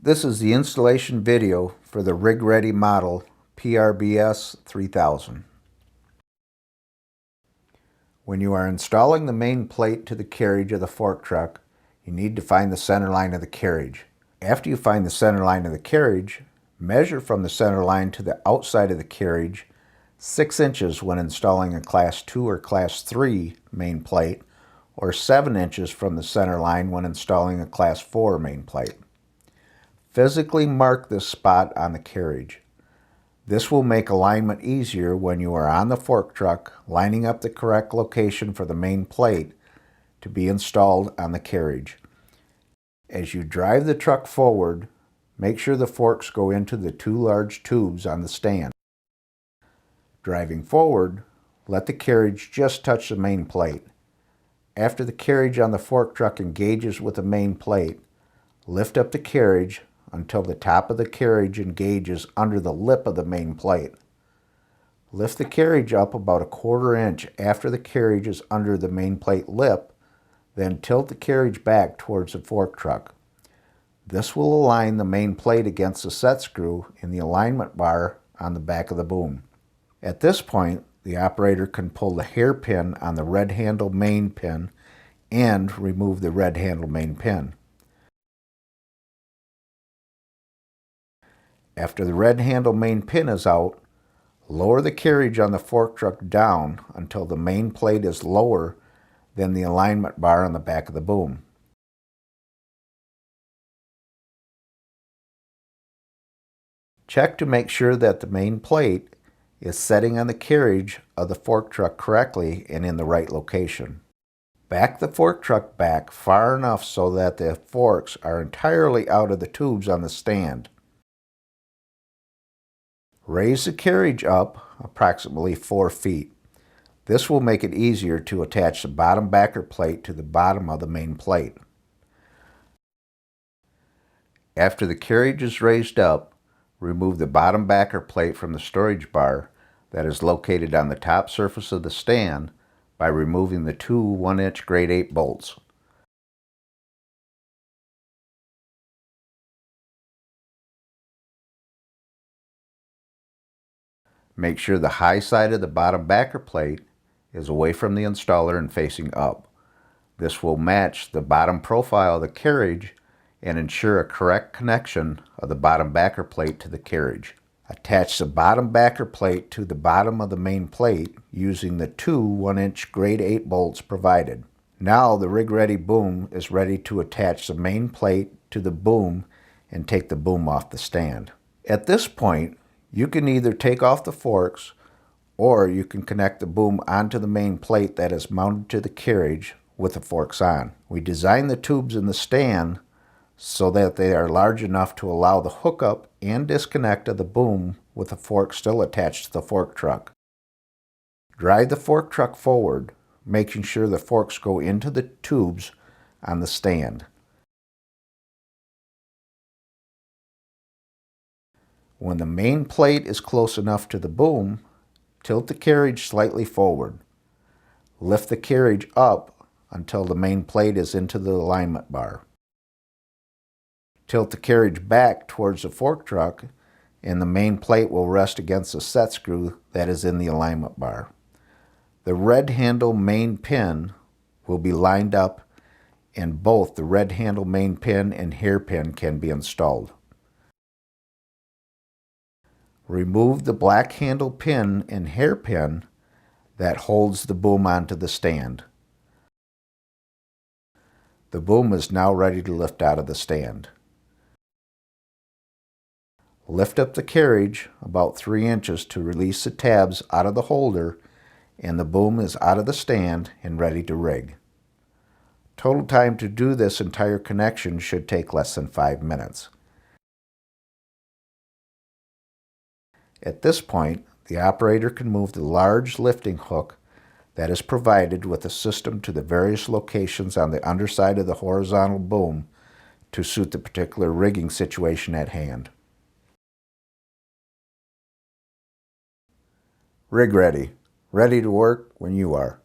This is the installation video for the RigReady model PRBS 3000. When you are installing the main plate to the carriage of the fork truck, you need to find the center line of the carriage. After you find the center line of the carriage, measure from the center line to the outside of the carriage 6 inches when installing a Class 2 or Class 3 main plate, or 7 inches from the center line when installing a Class 4 main plate. Physically mark this spot on the carriage. This will make alignment easier when you are on the fork truck lining up the correct location for the main plate to be installed on the carriage. As you drive the truck forward, make sure the forks go into the 2 large tubes on the stand. Driving forward, let the carriage just touch the main plate. After the carriage on the fork truck engages with the main plate, lift up the carriage until the top of the carriage engages under the lip of the main plate. Lift the carriage up about 1/4 inch after the carriage is under the main plate lip, then tilt the carriage back towards the fork truck. This will align the main plate against the set screw in the alignment bar on the back of the boom. At this point, the operator can pull the hairpin on the red handle main pin and remove the red handle main pin. After the red handle main pin is out, lower the carriage on the fork truck down until the main plate is lower than the alignment bar on the back of the boom. Check to make sure that the main plate is setting on the carriage of the fork truck correctly and in the right location. Back the fork truck back far enough so that the forks are entirely out of the tubes on the stand. Raise the carriage up approximately 4 feet. This will make it easier to attach the bottom backer plate to the bottom of the main plate. After the carriage is raised up, remove the bottom backer plate from the storage bar that is located on the top surface of the stand by removing the 2 1-inch grade 8 bolts. Make sure the high side of the bottom backer plate is away from the installer and facing up. This will match the bottom profile of the carriage and ensure a correct connection of the bottom backer plate to the carriage. Attach the bottom backer plate to the bottom of the main plate using the 2 1-inch grade 8 bolts provided. Now the RigReady boom is ready to attach the main plate to the boom and take the boom off the stand. At this point, you can either take off the forks or you can connect the boom onto the main plate that is mounted to the carriage with the forks on. We designed the tubes in the stand so that they are large enough to allow the hookup and disconnect of the boom with the fork still attached to the fork truck. Drive the fork truck forward, making sure the forks go into the tubes on the stand. When the main plate is close enough to the boom, tilt the carriage slightly forward. Lift the carriage up until the main plate is into the alignment bar. Tilt the carriage back towards the fork truck and the main plate will rest against the set screw that is in the alignment bar. The red handle main pin will be lined up and both the red handle main pin and hairpin can be installed. Remove the black handle pin and hairpin that holds the boom onto the stand. The boom is now ready to lift out of the stand. Lift up the carriage about 3 inches to release the tabs out of the holder and the boom is out of the stand and ready to rig. Total time to do this entire connection should take less than 5 minutes. At this point, the operator can move the large lifting hook that is provided with the system to the various locations on the underside of the horizontal boom to suit the particular rigging situation at hand. RigReady, ready to work when you are.